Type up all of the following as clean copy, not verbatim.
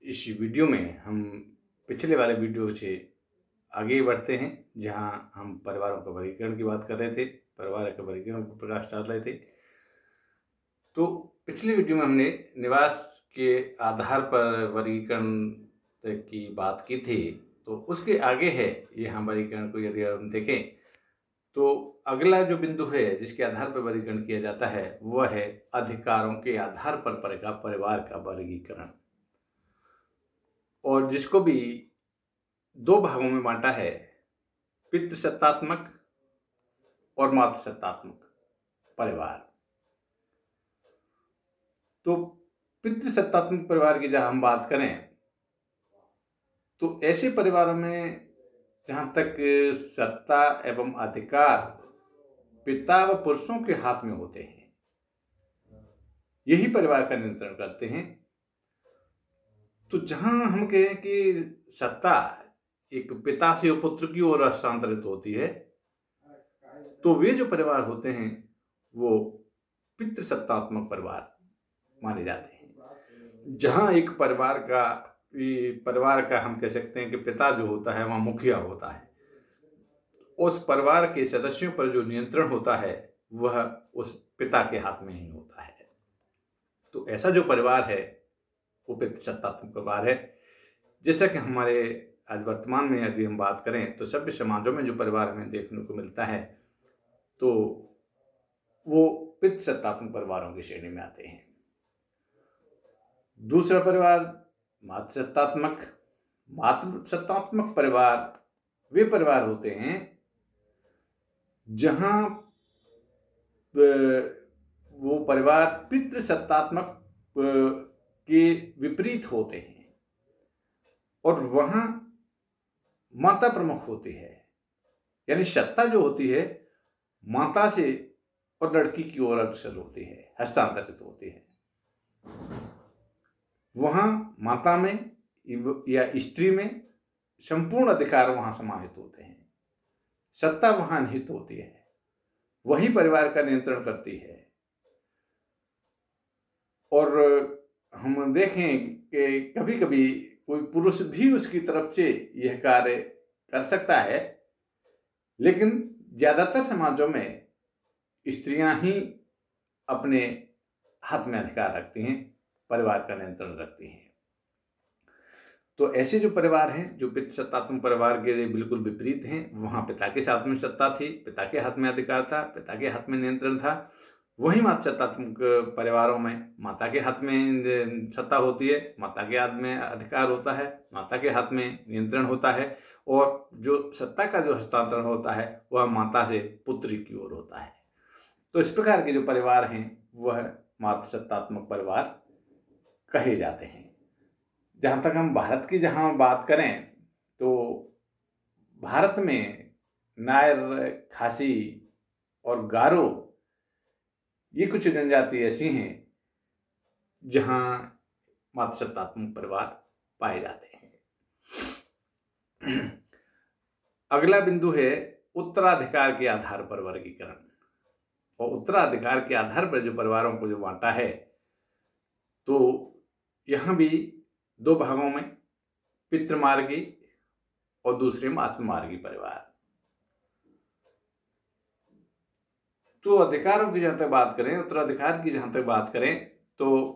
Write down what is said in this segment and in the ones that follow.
इस वीडियो में हम पिछले वाले वीडियो से आगे बढ़ते हैं, जहां हम परिवारों का वर्गीकरण की बात कर रहे थे, परिवार के वर्गीकरण पर प्रकाश डाल रहे थे। तो पिछले वीडियो में हमने निवास के आधार पर वर्गीकरण की बात की थी। तो उसके आगे है यहाँ वर्गीकरण को यदि हम देखें तो अगला जो बिंदु है जिसके आधार पर वर्गीकरण किया जाता है वह है अधिकारों के आधार पर परिवार का वर्गीकरण, और जिसको भी दो भागों में बांटा है, पितृसत्तात्मक और मातृसत्तात्मक परिवार। तो पितृसत्तात्मक परिवार की जहां हम बात करें तो ऐसे परिवारों में जहां तक सत्ता एवं अधिकार पिता व पुरुषों के हाथ में होते हैं, यही परिवार का नियंत्रण करते हैं। तो जहां हम कहें कि सत्ता एक पिता से पुत्र की ओर हस्तांतरित होती है, तो वे जो परिवार होते हैं वो पितृसत्तात्मक परिवार माने जाते हैं। जहां एक परिवार का हम कह सकते हैं कि पिता जो होता है वहाँ मुखिया होता है, उस परिवार के सदस्यों पर जो नियंत्रण होता है वह उस पिता के हाथ में ही होता है। तो ऐसा जो परिवार है वो पितृसत्तात्मक परिवार है। जैसा कि हमारे आज वर्तमान में यदि हम बात करें तो सभ्य समाजों में जो परिवार हमें देखने को मिलता है तो वो पितृसत्तात्मक परिवारों की श्रेणी में आते हैं। दूसरा परिवार मातृसत्तात्मक परिवार वे परिवार होते हैं जहां वो परिवार पितृसत्तात्मक के विपरीत होते हैं और वहां माता प्रमुख होती है, यानी सत्ता जो होती है माता से और लड़की की ओर अग्रसर होती है, हस्तांतरित होती है। वहां माता में या स्त्री में संपूर्ण अधिकार वहां समाहित होते हैं, सत्ता वहां निहित होती है, वही परिवार का नियंत्रण करती है। और हम देखें कि कभी कभी कोई पुरुष भी उसकी तरफ से यह कार्य कर सकता है, लेकिन ज्यादातर समाजों में स्त्रियां ही अपने हाथ में अधिकार रखती हैं, परिवार का नियंत्रण रखती हैं। तो ऐसे जो परिवार हैं जो पितृसत्तात्मक परिवार के बिल्कुल विपरीत हैं, वहां पिता के हाथ में सत्ता थी, पिता के हाथ में अधिकार था, पिता के हाथ में नियंत्रण था। वही मातृसत्तात्मक परिवारों में माता के हाथ में सत्ता होती है, माता के हाथ में अधिकार होता है, माता के हाथ में नियंत्रण होता है, और जो सत्ता का जो हस्तांतरण होता है वह माता से पुत्री की ओर होता है। तो इस प्रकार के जो परिवार हैं वह मातृसत्तात्मक परिवार कहे जाते हैं। जहाँ तक हम भारत की जहाँ बात करें तो भारत में नायर, खासी और गारो ये कुछ जनजाति ऐसी हैं जहाँ मातृसत्तात्मक परिवार पाए जाते हैं। अगला बिंदु है उत्तराधिकार के आधार पर वर्गीकरण। और उत्तराधिकार के आधार पर जो परिवारों को जो बांटा है तो यहाँ भी दो भागों में, पितृमार्गी और दूसरे मातृमार्गी परिवार। तो अधिकारों की जहां तक बात करें, उत्तराधिकार की जहां तक बात करें तो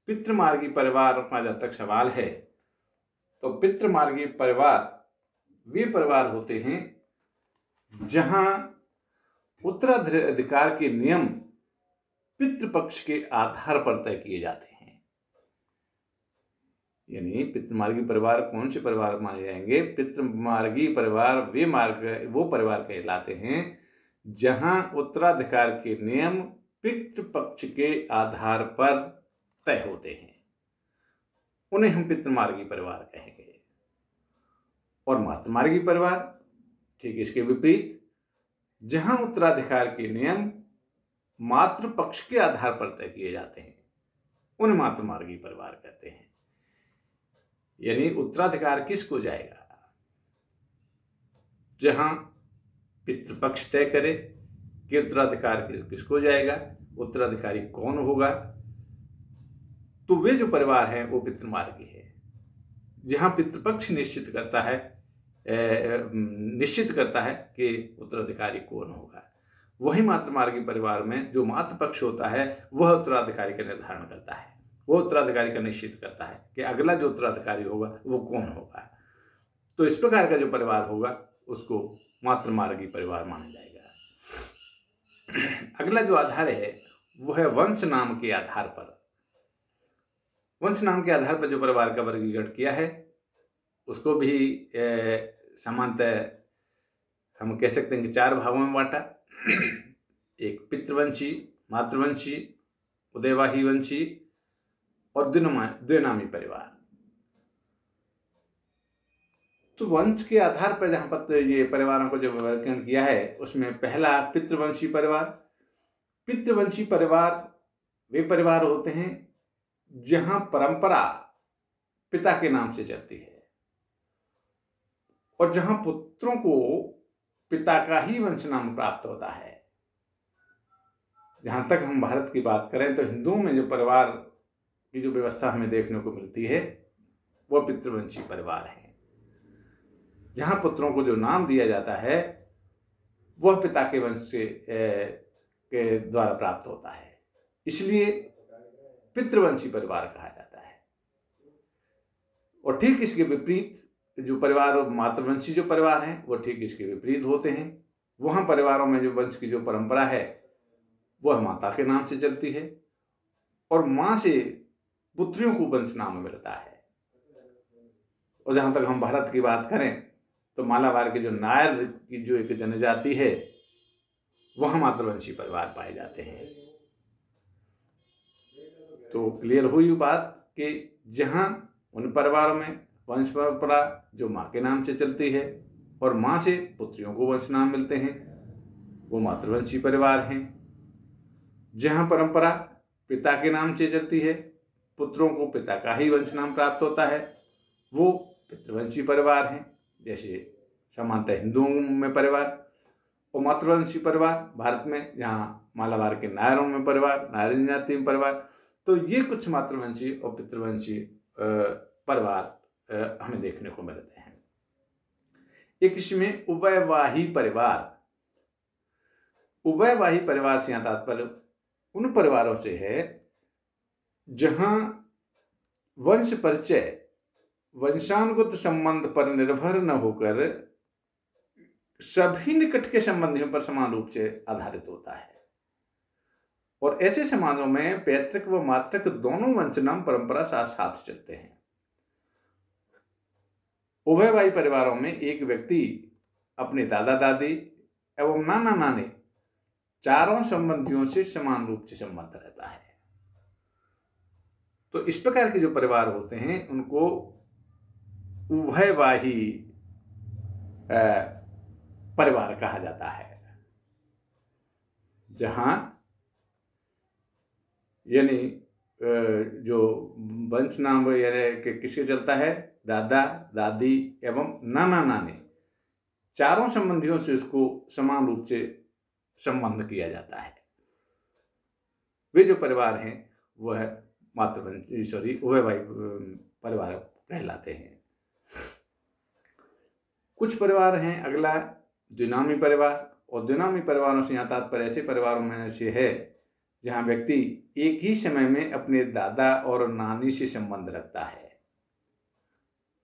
पितृमार्गी परिवार का जहां तक सवाल है तो पितृमार्गी परिवार वे परिवार होते हैं जहां उत्तराधिकार के नियम पितृपक्ष के आधार पर तय किए जाते हैं। यानी पितृमार्गी परिवार कौन से परिवार माने जाएंगे? पितृमार्गी परिवार वो परिवार कहलाते हैं जहां उत्तराधिकार के नियम पितृपक्ष के आधार पर तय होते हैं, उन्हें हम पितृमार्गी परिवार कहेंगे। और मातृमार्गी परिवार ठीक इसके विपरीत, जहां उत्तराधिकार के नियम मातृपक्ष के आधार पर तय किए जाते हैं, उन्हें मातृमार्गी परिवार कहते हैं। यानी उत्तराधिकार किसको जाएगा? जहां पितृपक्ष तय करे कि उत्तराधिकार किसको जाएगा, उत्तराधिकारी कौन होगा, तो वे जो परिवार हैं वो पितृमार्गी है। जहाँ पितृपक्ष निश्चित करता है कि उत्तराधिकारी कौन होगा। वही मातृमार्गी परिवार में जो मातृपक्ष होता है वह उत्तराधिकारी का निर्धारण करता है, वो उत्तराधिकारी का निश्चित करता है कि अगला जो उत्तराधिकारी होगा वो कौन होगा। तो इस प्रकार का जो परिवार होगा उसको मातृमार्गी परिवार माना जाएगा। अगला जो आधार है वो है वंश नाम के आधार पर। वंश नाम के आधार पर जो परिवार का वर्गीकरण किया है उसको भी सामान्यतः हम कह सकते हैं कि 4 भागों में बांटा। एक पितृवंशी, मातृवंशी, उदयवाही वंशी और द्विनामी परिवार। तो वंश के आधार पर जहाँ पर ये परिवारों को जो वर्गीकरण किया है उसमें पहला पितृवंशी परिवार। पितृवंशी परिवार वे परिवार होते हैं जहाँ परंपरा पिता के नाम से चलती है और जहाँ पुत्रों को पिता का ही वंश नाम प्राप्त होता है। जहाँ तक हम भारत की बात करें तो हिंदुओं में जो परिवार की जो व्यवस्था हमें देखने को मिलती है वह पितृवंशी परिवार है, जहाँ पुत्रों को जो नाम दिया जाता है वह पिता के वंश से के द्वारा प्राप्त होता है, इसलिए पितृवंशी परिवार कहा जाता है। और ठीक इसके विपरीत जो परिवार और मातृवंशी जो परिवार हैं वो ठीक इसके विपरीत होते हैं। वहाँ परिवारों में जो वंश की जो परंपरा है वह माता के नाम से चलती है और माँ से पुत्रियों को वंश नाम मिलता है। और जहाँ तक हम भारत की बात करें तो मालाबार के जो नायर की जो एक जनजाति है वहाँ मातृवंशी परिवार पाए जाते हैं। तो क्लियर हुई बात कि जहाँ उन परिवारों में वंश परंपरा जो माँ के नाम से चलती है और माँ से पुत्रियों को वंश नाम मिलते हैं वो मातृवंशी परिवार हैं। जहाँ परंपरा पिता के नाम से चलती है, पुत्रों को पिता का ही वंश नाम प्राप्त होता है, वो पितृवंशी परिवार हैं। जैसे सामान्यतः हिंदुओं में परिवार और मातृवंशी परिवार भारत में, जहाँ मालाबार के नायरों में परिवार, नायर जनजाति में परिवार। तो ये कुछ मातृवंशी और पितृवंशी परिवार हमें देखने को मिलते हैं। एक इसमें उभयवाही परिवार। उभयवाही परिवार से यहाँ तात्पर्य उन परिवारों से है जहाँ वंश परिचय वंशानुगत संबंध पर निर्भर न होकर सभी निकट के संबंधियों पर समान रूप से आधारित होता है। और ऐसे समाजों में पैतृक व मातृक दोनों वंश नाम परंपरा साथ साथ चलते हैं। उभयवाही परिवारों में एक व्यक्ति अपने दादा दादी एवं नाना नानी चारों संबंधियों से समान रूप से संबद्ध रहता है। तो इस प्रकार के जो परिवार होते हैं उनको उभयवाही परिवार कहा जाता है, जहां यानी जो वंश नाम यानी किसके चलता है, दादा दादी एवं नाना नानी चारों संबंधियों से उसको समान रूप से संबंध किया जाता है। वे जो परिवार हैं वह मातृवंशी उभयवाही परिवार कहलाते हैं। कुछ परिवार हैं अगला द्विनामी परिवार। और द्विनामी परिवारों से यहाँ तात्पर्य ऐसे परिवारों में से है जहाँ व्यक्ति एक ही समय में अपने दादा और नानी से संबंध रखता है।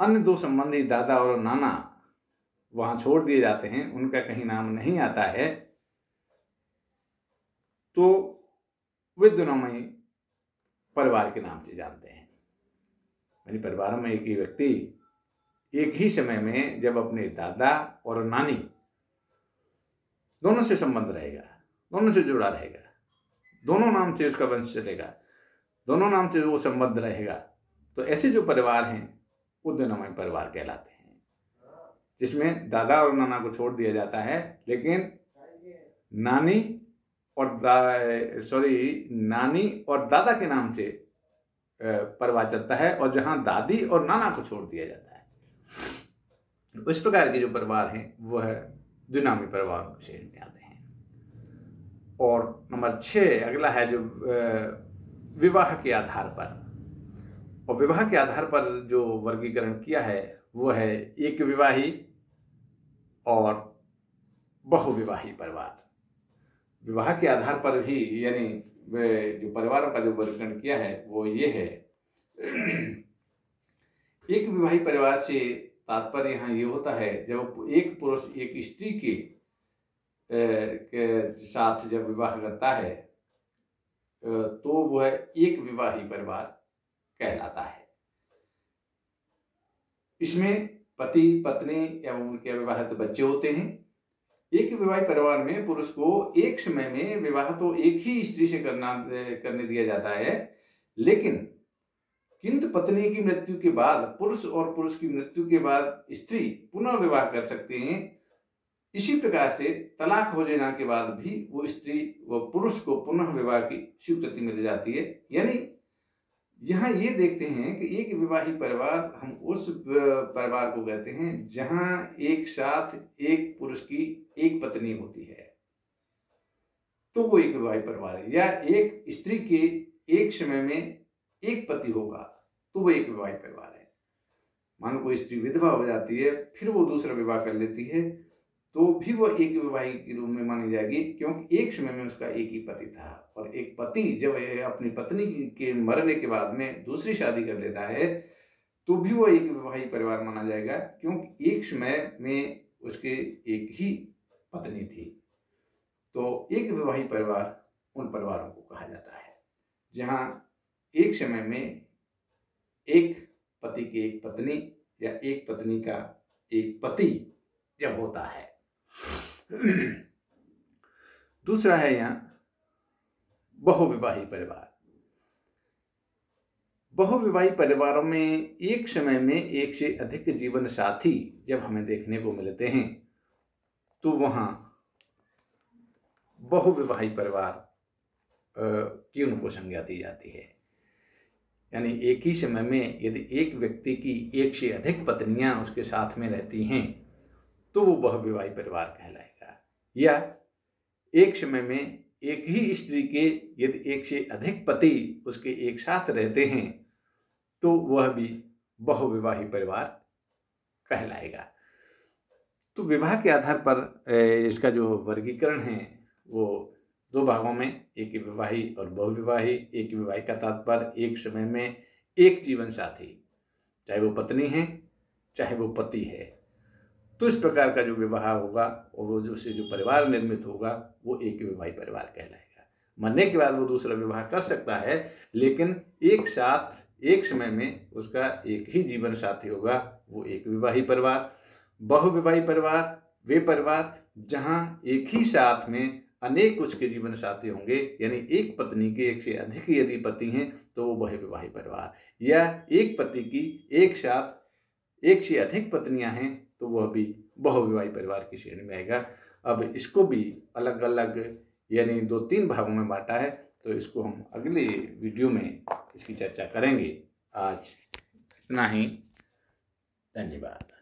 अन्य दो संबंधी दादा और नाना वहाँ छोड़ दिए जाते हैं, उनका कहीं नाम नहीं आता है, तो वे द्विनामी परिवार के नाम से जानते हैं। यानी परिवारों में एक ही व्यक्ति एक ही समय में जब अपने दादा और नानी दोनों से संबंध रहेगा, दोनों से जुड़ा रहेगा, दोनों नाम से उसका वंश चलेगा, दोनों नाम से वो संबंध रहेगा, तो ऐसे जो परिवार हैं वो द्विनामी परिवार कहलाते हैं, जिसमें दादा और नाना को छोड़ दिया जाता है लेकिन नानी और दादा के नाम से परिवार चलता है, और जहां दादी और नाना को छोड़ दिया जाता है। इस प्रकार के जो परिवार हैं वह द्विनामी परिवार के श्रेणी में आते हैं। और नंबर 6 अगला है जो विवाह के आधार पर। और विवाह के आधार पर जो वर्गीकरण किया है वो है एक विवाही और बहुविवाही परिवार। विवाह के आधार पर भी यानी जो परिवारों का जो वर्गीकरण किया है वो ये है। एक विवाही परिवार से तात्पर्य यहाँ ये होता है जब एक पुरुष एक स्त्री के साथ जब विवाह करता है तो वह एक विवाही परिवार कहलाता है। इसमें पति पत्नी एवं उनके विवाहित बच्चे होते हैं। एक विवाही परिवार में पुरुष को एक समय में विवाह तो एक ही स्त्री से करने दिया जाता है, लेकिन किंतु पत्नी की मृत्यु के बाद पुरुष और पुरुष की मृत्यु के बाद स्त्री पुनः विवाह कर सकते हैं। इसी प्रकार से तलाक हो जाने के बाद भी वो स्त्री व पुरुष को पुनः विवाह की स्वीकृति मिल जाती है। यानी यहाँ ये देखते हैं कि एक विवाही परिवार हम उस परिवार को कहते हैं जहाँ एक साथ एक पुरुष की एक पत्नी होती है, तो वो एक विवाही परिवार है। या एक स्त्री के एक समय में एक पति होगा तो वो एक विवाही परिवार है। मान लो कोई स्त्री विधवा हो जाती है, फिर वो दूसरा विवाह कर लेती है, तो भी वो एक विवाही के रूप में मानी जाएगी, क्योंकि एक समय में उसका एक ही पति था। और एक पति जब अपनी पत्नी के मरने के बाद में दूसरी शादी कर लेता है तो भी वो एक विवाही परिवार माना जाएगा, क्योंकि एक समय में उसके एक ही पत्नी थी। तो एक विवाही परिवार उन परिवारों को कहा जाता है जहाँ एक समय में एक पति की एक पत्नी या एक पत्नी का एक पति जब होता है। दूसरा है यहाँ बहुविवाही परिवार। बहुविवाही परिवारों में एक समय में एक से अधिक जीवन साथी जब हमें देखने को मिलते हैं तो वहाँ बहुविवाही परिवार की उनको संज्ञा दी जाती है। यानी एक ही समय में यदि एक व्यक्ति की एक से अधिक पत्नियां उसके साथ में रहती हैं तो वो बहुविवाही परिवार कहलाएगा। या एक समय में एक ही स्त्री के यदि एक से अधिक पति उसके एक साथ रहते हैं तो वह भी बहुविवाही परिवार कहलाएगा। तो विवाह के आधार पर इसका जो वर्गीकरण है वो दो भागों में, एक विवाही और बहुविवाही। एक विवाही का तात्पर्य एक समय में एक जीवन साथी, चाहे वो पत्नी है चाहे वो पति है। तो इस प्रकार का जो विवाह होगा और वो जो परिवार निर्मित होगा वो एक विवाही परिवार कहलाएगा। मरने के बाद वो दूसरा विवाह कर सकता है, लेकिन एक साथ एक समय में उसका एक ही जीवन साथी होगा, वो एक विवाही परिवार। बहुविवाही परिवार वे परिवार जहाँ एक ही साथ में अनेक उसके जीवन साथी होंगे, यानी एक पत्नी के एक से अधिक यदि पति हैं तो वो बहुविवाही परिवार। या एक पति की एक साथ एक से अधिक पत्नियां हैं तो वह भी बहुविवाही परिवार की श्रेणी में आएगा। अब इसको भी अलग अलग यानी 2-3 भागों में बांटा है, तो इसको हम अगले वीडियो में इसकी चर्चा करेंगे। आज इतना ही, धन्यवाद।